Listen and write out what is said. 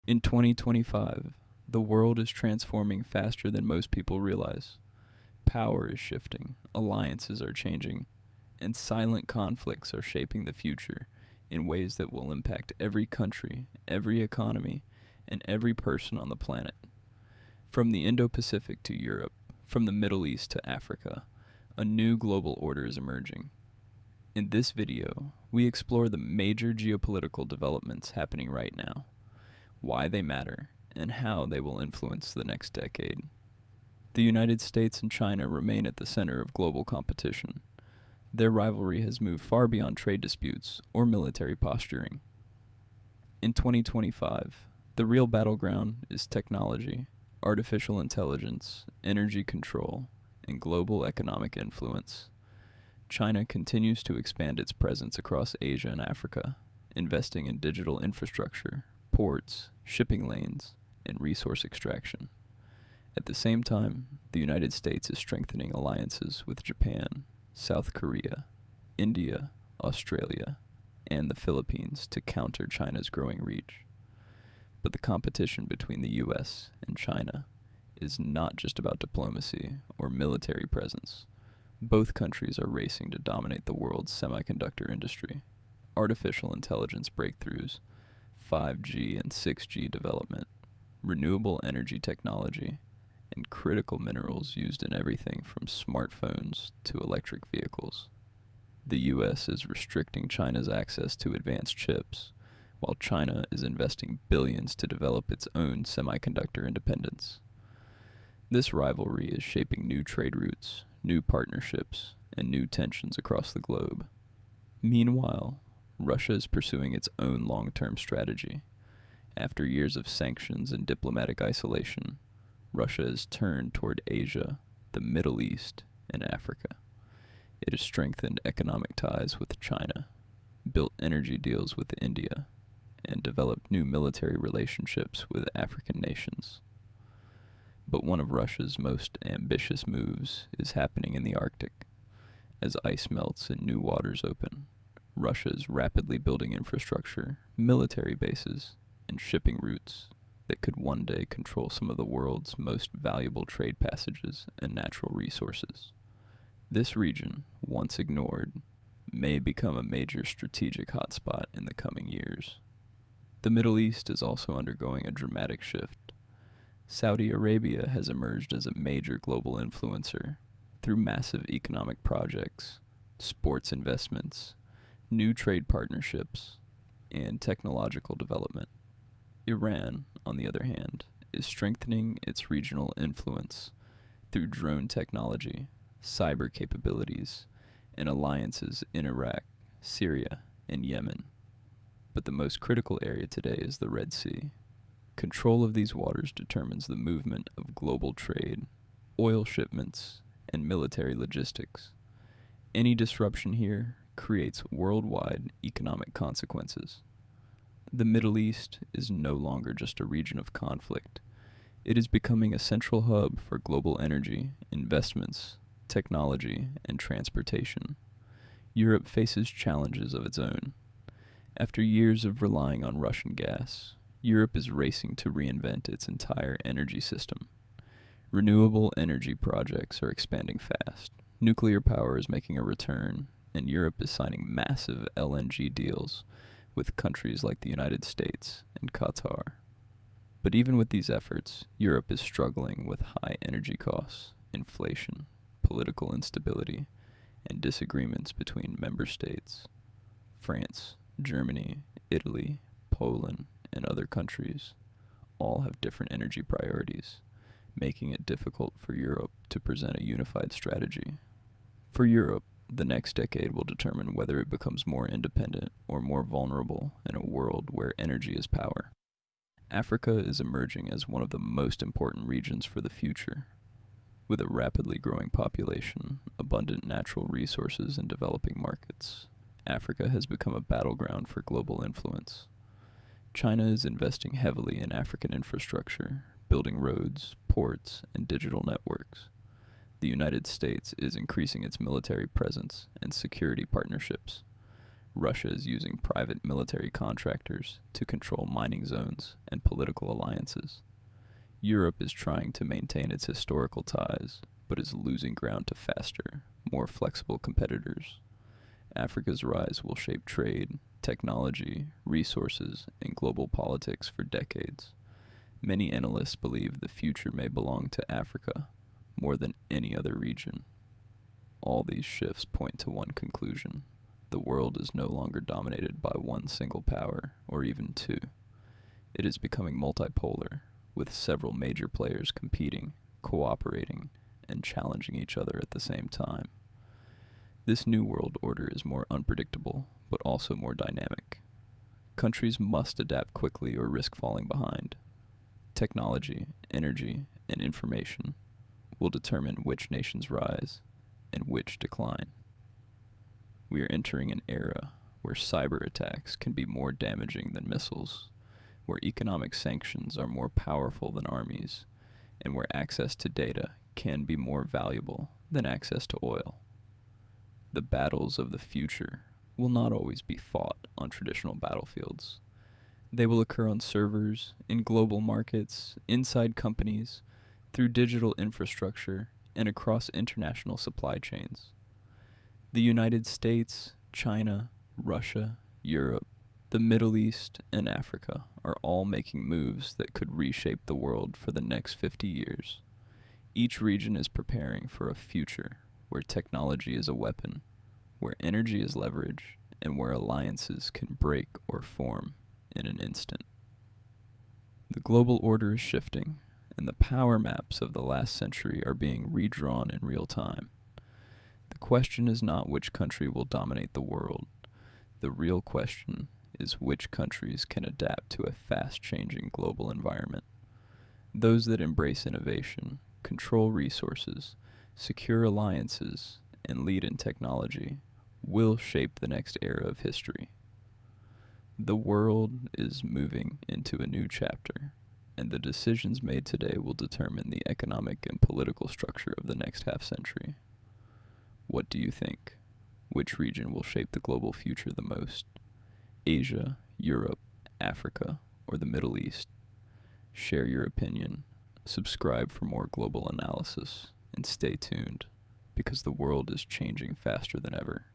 In 2025, the world is transforming faster than most people realize. Power is shifting, alliances are changing, and silent conflicts are shaping the future in ways that will impact every country, every economy, and every person on the planet. From the Indo-Pacific to Europe, from the Middle East to Africa, a new global order is emerging. In this video, we explore the major geopolitical developments happening right now, why they matter, and how they will influence the next decade. The United States and China remain at the center of global competition. Their rivalry has moved far beyond trade disputes or military posturing. In 2025, the real battleground is technology, artificial intelligence, energy control, and global economic influence. China continues to expand its presence across Asia and Africa, investing in digital infrastructure, ports, shipping lanes, and resource extraction. At the same time, the United States is strengthening alliances with Japan, South Korea, India, Australia, and the Philippines to counter China's growing reach. But the competition between the US and China is not just about diplomacy or military presence. Both countries are racing to dominate the world's semiconductor industry. Artificial intelligence breakthroughs, 5G and 6G development, renewable energy technology, and critical minerals used in everything from smartphones to electric vehicles. The US is restricting China's access to advanced chips, while China is investing billions to develop its own semiconductor independence. This rivalry is shaping new trade routes, new partnerships, and new tensions across the globe. Meanwhile, Russia is pursuing its own long-term strategy. After years of sanctions and diplomatic isolation, Russia has turned toward Asia, the Middle East, and Africa. It has strengthened economic ties with China, built energy deals with India, and developed new military relationships with African nations. But one of Russia's most ambitious moves is happening in the Arctic. As ice melts and new waters open, Russia is rapidly building infrastructure, military bases, and shipping routes that could one day control some of the world's most valuable trade passages and natural resources. This region, once ignored, may become a major strategic hotspot in the coming years. The Middle East is also undergoing a dramatic shift. Saudi Arabia has emerged as a major global influencer through massive economic projects, sports investments, new trade partnerships, and technological development. Iran, on the other hand, is strengthening its regional influence through drone technology, cyber capabilities, and alliances in Iraq, Syria, and Yemen. But the most critical area today is the Red Sea. Control of these waters determines the movement of global trade, oil shipments, and military logistics. Any disruption here creates worldwide economic consequences. The Middle East is no longer just a region of conflict. It is becoming a central hub for global energy, investments, technology, and transportation. Europe faces challenges of its own. After years of relying on Russian gas, Europe is racing to reinvent its entire energy system. Renewable energy projects are expanding fast. Nuclear power is making a return, and Europe is signing massive LNG deals with countries like the United States and Qatar. But even with these efforts, Europe is struggling with high energy costs, inflation, political instability, and disagreements between member states. France, Germany, Italy, Poland, and other countries all have different energy priorities, making it difficult for Europe to present a unified strategy. For Europe, the next decade will determine whether it becomes more independent or more vulnerable in a world where energy is power. Africa is emerging as one of the most important regions for the future. With a rapidly growing population, abundant natural resources, and developing markets, Africa has become a battleground for global influence. China is investing heavily in African infrastructure, building roads, ports, and digital networks. The United States is increasing its military presence and security partnerships. Russia is using private military contractors to control mining zones and political alliances. Europe is trying to maintain its historical ties, but is losing ground to faster, more flexible competitors. Africa's rise will shape trade, technology, resources, and global politics for decades. Many analysts believe the future may belong to Africa more than any other region. All these shifts point to one conclusion. The world is no longer dominated by one single power, or even two. It is becoming multipolar, with several major players competing, cooperating, and challenging each other at the same time. This new world order is more unpredictable, but also more dynamic. Countries must adapt quickly or risk falling behind. Technology, energy, and information will determine which nations rise and which decline. We are entering an era where cyber attacks can be more damaging than missiles, where economic sanctions are more powerful than armies, and where access to data can be more valuable than access to oil. The battles of the future will not always be fought on traditional battlefields. They will occur on servers, in global markets, inside companies, through digital infrastructure, and across international supply chains. The United States, China, Russia, Europe, the Middle East, and Africa are all making moves that could reshape the world for the next 50 years. Each region is preparing for a future where technology is a weapon, where energy is leverage, and where alliances can break or form in an instant. The global order is shifting, and the power maps of the last century are being redrawn in real time. The question is not which country will dominate the world. The real question is which countries can adapt to a fast-changing global environment. Those that embrace innovation, control resources, secure alliances, and lead in technology will shape the next era of history. The world is moving into a new chapter, and the decisions made today will determine the economic and political structure of the next half-century. What do you think? Which region will shape the global future the most? Asia, Europe, Africa, or the Middle East? Share your opinion, subscribe for more global analysis, and stay tuned, because the world is changing faster than ever.